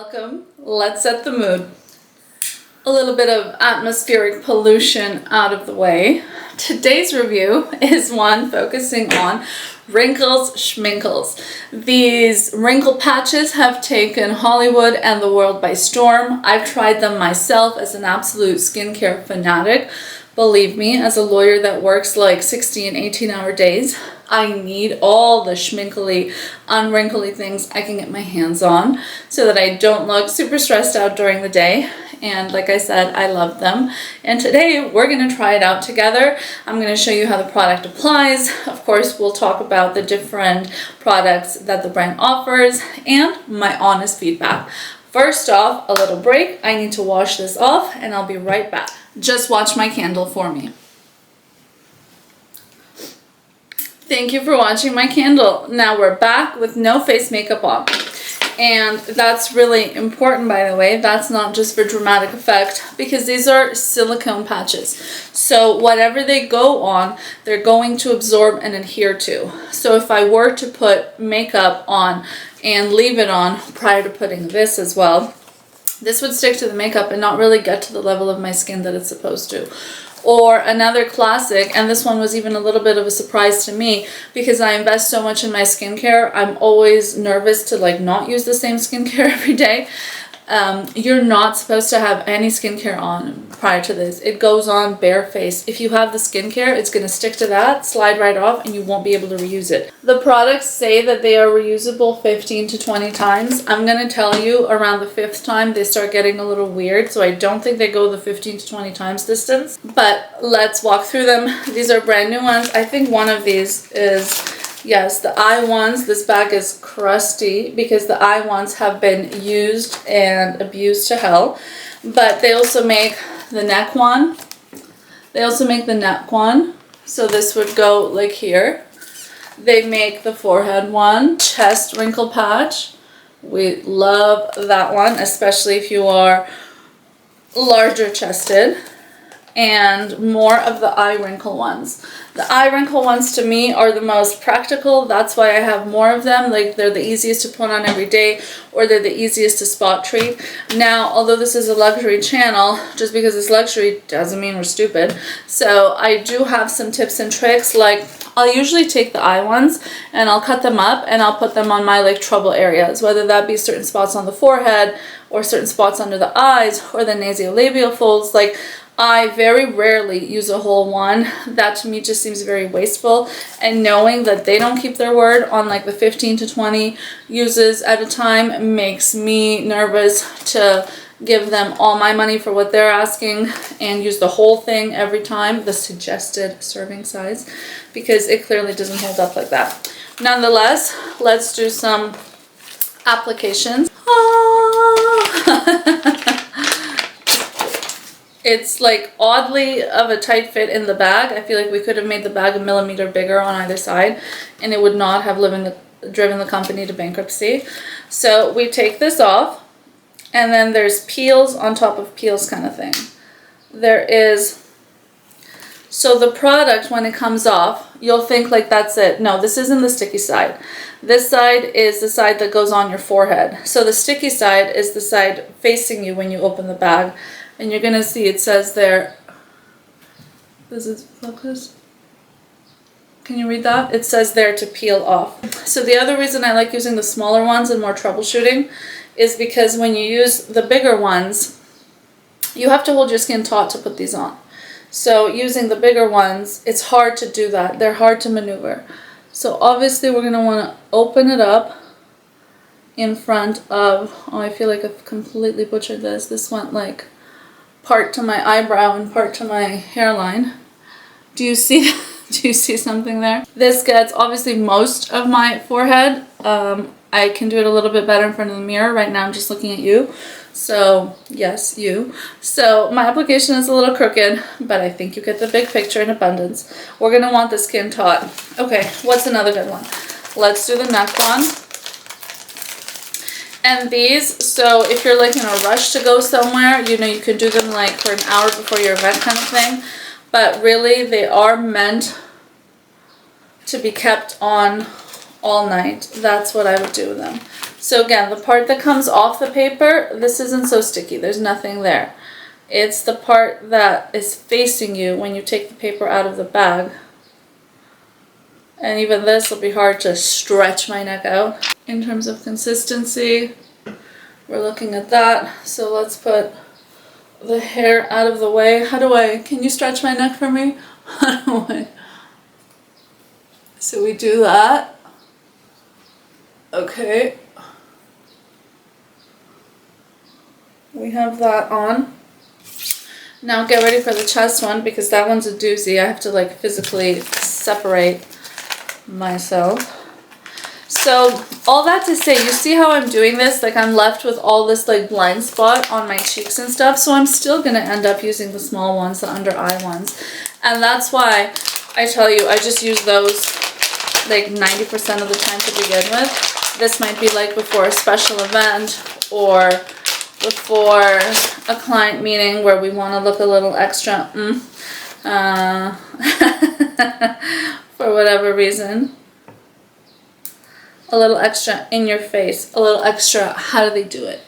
Welcome. Let's set the mood. A little bit of atmospheric pollution out of the way. Today's review is one focusing on Wrinkles Shminkles. These wrinkle patches have taken Hollywood and the world by storm. I've tried them myself as an absolute skincare fanatic. Believe me, as a lawyer that works like 60 and 18-hour days, I need all the schminkly, unwrinkly things I can get my hands on so that I don't look super stressed out during the day. And like I said, I love them. And today we're going to try it out together. I'm going to show you how the product applies. Of course, we'll talk about the different products that the brand offers and my honest feedback. First off, a little break. I need to wash this off and I'll be right back. Just watch my candle for me. Thank you for watching my candle. Now we're back with no face makeup on. And that's really important, by the way. That's not just for dramatic effect, because these are silicone patches. So whatever they go on, they're going to absorb and adhere to. So if I were to put makeup on and leave it on prior to putting this as well, this would stick to the makeup and not really get to the level of my skin that it's supposed to. Or another classic, and this one was even a little bit of a surprise to me because I invest so much in my skincare, I'm always nervous to not use the same skincare every day. You're not supposed to have any skincare on prior to this. It goes on bare face. If you have the skincare, it's going to stick to that, slide right off, and you won't be able to reuse it. The products say that they are reusable 15 to 20 times. I'm going to tell you around the 5th time they start getting a little weird, so I don't think they go the 15 to 20 times distance. But let's walk through them. These are brand new ones. I think one of these is... yes, the eye ones. This bag is crusty because the eye ones have been used and abused to hell. But they also make the neck one. They also make the neck one. So this would go like here. They make the forehead one. Chest wrinkle patch. We love that one, especially if you are larger chested. And more of the eye wrinkle ones. The eye wrinkle ones to me are the most practical. That's why I have more of them. They're the easiest to put on every day, or they're the easiest to spot treat. Now, although this is a luxury channel, just because it's luxury doesn't mean we're stupid. So I do have some tips and tricks. I'll usually take the eye ones and I'll cut them up and I'll put them on my trouble areas, whether that be certain spots on the forehead or certain spots under the eyes or the nasolabial folds. I very rarely use a whole one. That to me just seems very wasteful. And knowing that they don't keep their word on the 15 to 20 uses at a time makes me nervous to give them all my money for what they're asking and use the whole thing every time, the suggested serving size, because it clearly doesn't hold up like that. Nonetheless, let's do some applications. It's oddly of a tight fit in the bag. I feel like we could have made the bag a millimeter bigger on either side and it would not have driven the company to bankruptcy. So we take this off and then there's peels on top of peels kind of thing. So the product, when it comes off, you'll think that's it. No, this isn't the sticky side. This side is the side that goes on your forehead. So the sticky side is the side facing you when you open the bag. And you're going to see it says there, does it focus? Can you read that? It says there to peel off. So the other reason I like using the smaller ones and more troubleshooting is because when you use the bigger ones, you have to hold your skin taut to put these on. So using the bigger ones, it's hard to do that. They're hard to maneuver. So obviously we're going to want to open it up in front of, oh, I feel like I've completely butchered this. This went part to my eyebrow and part to my hairline. Do you see do you see something there? This gets obviously most of my forehead. I can do it a little bit better in front of the mirror. Right now I'm just looking at you. So yes, you. So my application is a little crooked, but I think you get the big picture in abundance. We're going to want the skin taut. Okay, what's another good one? Let's do the neck one. And these, so if you're in a rush to go somewhere, you can do them for an hour before your event kind of thing. But really, they are meant to be kept on all night. That's what I would do with them. So again, the part that comes off the paper, this isn't so sticky. There's nothing there. It's the part that is facing you when you take the paper out of the bag. And even this will be hard to stretch my neck out. In terms of consistency, we're looking at that. So let's put the hair out of the way. Can you stretch my neck for me? How do I? So we do that. Okay. We have that on. Now get ready for the chest one, because that one's a doozy. I have to like physically separate myself. So all that to say, you see how I'm doing this? Like I'm left with all this like blind spot on my cheeks and stuff. So I'm still going to end up using the small ones, the under eye ones. And that's why I tell you, I just use those like 90% of the time to begin with. This might be like before a special event or before a client meeting where we want to look a little extra for whatever reason. A little extra in your face, a little extra, how do they do it?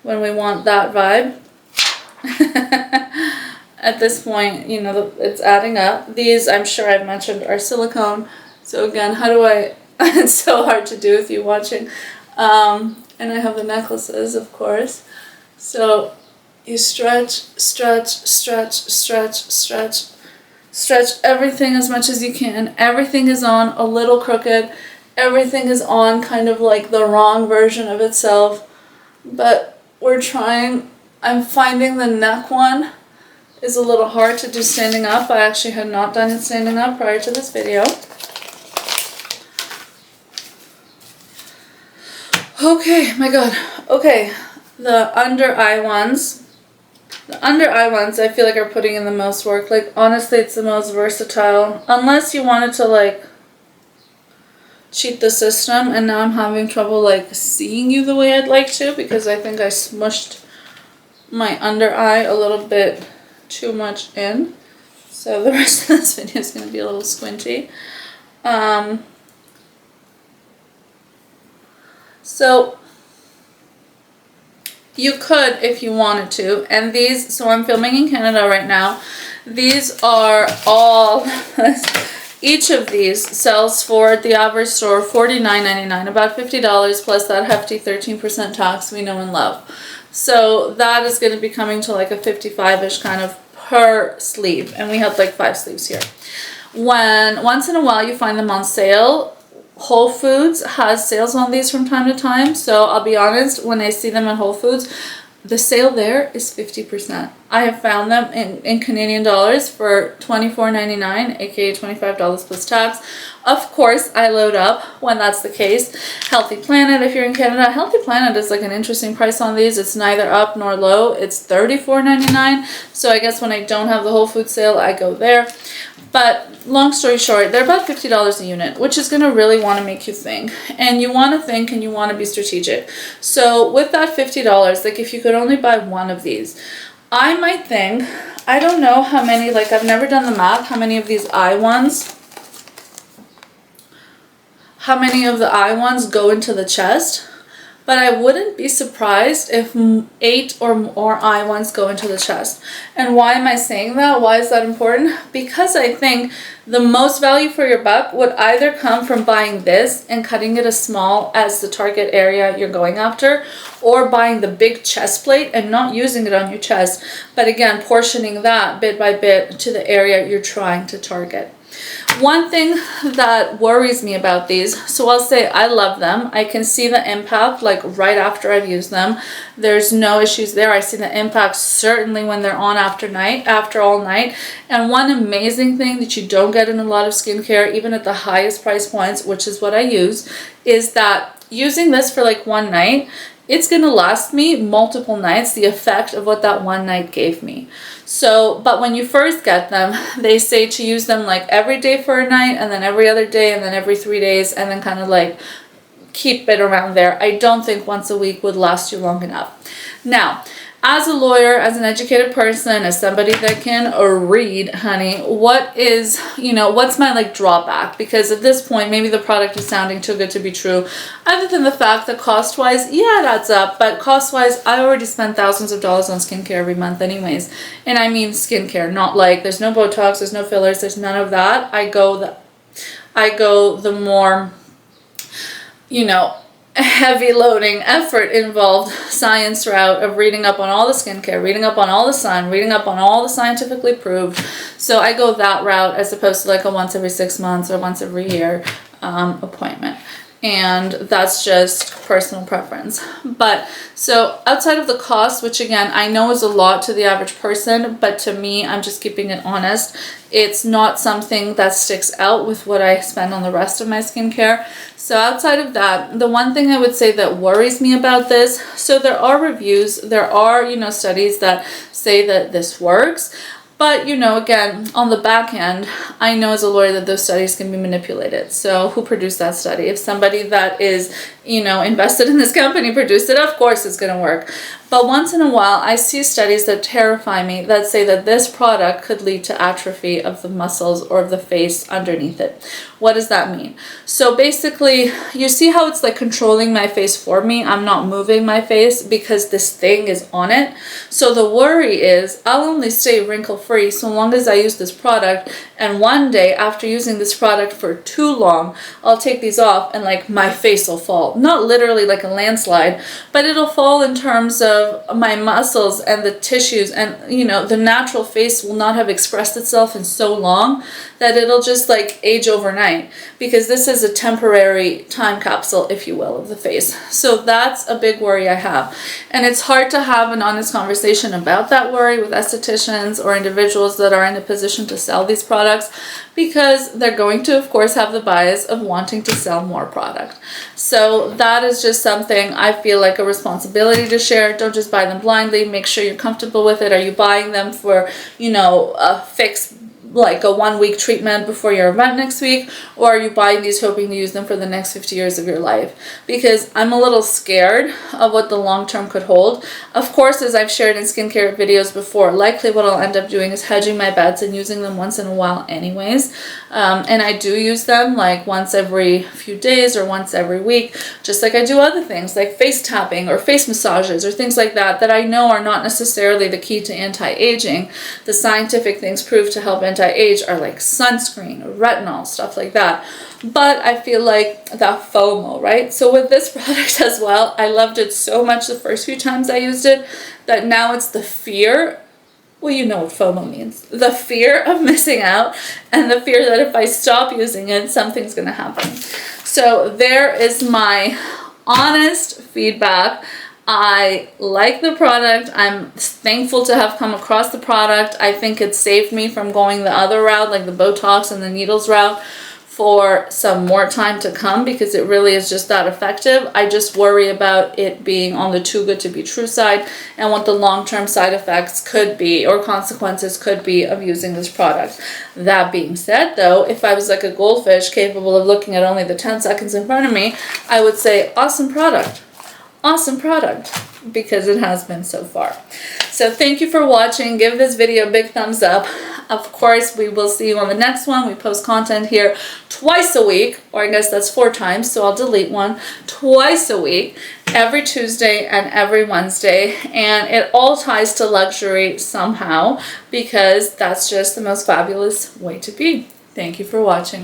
When we want that vibe. At this point, you know, it's adding up. These, I'm sure I've mentioned, are silicone. So again, how do I, it's so hard to do with you watching. And I have the necklaces, of course. So you stretch, stretch, stretch, stretch, stretch, stretch everything as much as you can. Everything is on a little crooked. Everything is on kind of like the wrong version of itself. But we're trying. I'm finding the neck one is a little hard to do standing up. I actually had not done it standing up prior to this video. Okay, my God. Okay, the under eye ones. The under eye ones I feel like are putting in the most work. Like honestly, it's the most versatile. Unless you wanted to like cheat the system, and now I'm having trouble like seeing you the way I'd like to, because I think I smushed my under eye a little bit too much in. So the rest of this video is going to be a little squinty. So you could, if you wanted to, and these, so I'm filming in Canada right now. These are all, each of these sells for, at the average store, $49.99, about $50 plus that hefty 13% tax we know and love. So that is going to be coming to like a 55-ish kind of per sleeve, and we have like 5 sleeves here. When once in a while you find them on sale, Whole Foods has sales on these from time to time. So I'll be honest, when I see them at Whole Foods, the sale there is 50%. I have found them in Canadian dollars for $24.99, aka $25 plus tax. Of course, I load up when that's the case. Healthy Planet, if you're in Canada, Healthy Planet is like an interesting price on these. It's neither up nor low. It's $34.99. So I guess when I don't have the Whole Foods sale, I go there. But long story short, they're about $50 a unit, which is going to really want to make you think. And you want to think and you want to be strategic. So with that $50, like if you could only buy one of these, I might think, I don't know how many, like I've never done the math, how many of these eye ones, how many of the eye ones go into the chest. But I wouldn't be surprised if 8 or more eye ones go into the chest. And why am I saying that? Why is that important? Because I think the most value for your buck would either come from buying this and cutting it as small as the target area you're going after, or buying the big chest plate and not using it on your chest, but again, portioning that bit by bit to the area you're trying to target. One thing that worries me about these, so I'll say I love them. I can see the impact like right after I've used them. There's no issues there. I see the impact certainly when they're on after all night. And one amazing thing that you don't get in a lot of skincare, even at the highest price points, which is what I use, is that using this for like one night, it's going to last me multiple nights, the effect of what that one night gave me. So, but when you first get them, they say to use them like every day for a night, and then every other day, and then every 3 days, and then kind of like keep it around there. I don't think once a week would last you long enough. Now, as a lawyer, as an educated person, as somebody that can read, honey, what is, what's my like drawback? Because at this point, maybe the product is sounding too good to be true. Other than the fact that cost-wise, yeah, it adds up. But cost-wise, I already spend thousands of dollars on skincare every month anyways. And I mean skincare, not like there's no Botox, there's no fillers, there's none of that. I go the more, heavy loading effort involved science route of reading up on all the skincare, reading up on all the sun, reading up on all the scientifically proved. So I go that route as opposed to like a once every 6 months or once every year appointment. And that's just personal preference. But so outside of the cost, which again, I know is a lot to the average person, but to me, I'm just keeping it honest. It's not something that sticks out with what I spend on the rest of my skincare. So outside of that, the one thing I would say that worries me about this, so there are reviews, there are, studies that say that this works. But, again, on the back end, I know as a lawyer that those studies can be manipulated. So who produced that study? If somebody that is, invested in this company produced it, of course it's going to work. But once in a while, I see studies that terrify me that say that this product could lead to atrophy of the muscles or of the face underneath it. What does that mean? So basically, you see how it's like controlling my face for me? I'm not moving my face because this thing is on it. So the worry is I'll only stay wrinkle-free so long as I use this product. And one day after using this product for too long, I'll take these off and like my face will fall. Not literally like a landslide, but it'll fall in terms of my muscles and the tissues, and the natural face will not have expressed itself in so long that it'll just like age overnight, because this is a temporary time capsule, if you will, of the face. So that's a big worry I have, and it's hard to have an honest conversation about that worry with estheticians or individuals that are in a position to sell these products, because they're going to, of course, have the bias of wanting to sell more product. So that is just something I feel like a responsibility to share. Don't just buy them blindly. Make sure you're comfortable with it. Are you buying them for, a fixed, like a 1-week treatment before your event next week, or are you buying these hoping to use them for the next 50 years of your life? Because I'm a little scared of what the long term could hold. Of course, as I've shared in skincare videos before, likely what I'll end up doing is hedging my bets and using them once in a while anyways. And I do use them like once every few days or once every week, just like I do other things like face tapping or face massages or things like that that I know are not necessarily the key to anti-aging. The scientific things proved to help anti-age are like sunscreen or retinol, stuff like that. But I feel like that FOMO, right? So with this product as well, I loved it so much the first few times I used it that now it's the fear. Well, you know what FOMO means. The fear of missing out and the fear that if I stop using it, something's going to happen. So there is my honest feedback. I like the product. I'm thankful to have come across the product. I think it saved me from going the other route, like the Botox and the needles route, for some more time to come, because it really is just that effective. I just worry about it being on the too good to be true side and what the long-term side effects could be or consequences could be of using this product. That being said, though, if I was like a goldfish capable of looking at only the 10 seconds in front of me, I would say awesome product. Awesome product, because it has been so far. So thank you for watching. Give this video a big thumbs up. Of course, we will see you on the next one. We post content here twice a week, or I guess that's 4 times, so I'll delete one. Twice a week, every Tuesday and every Wednesday, and it all ties to luxury somehow, because that's just the most fabulous way to be. Thank you for watching.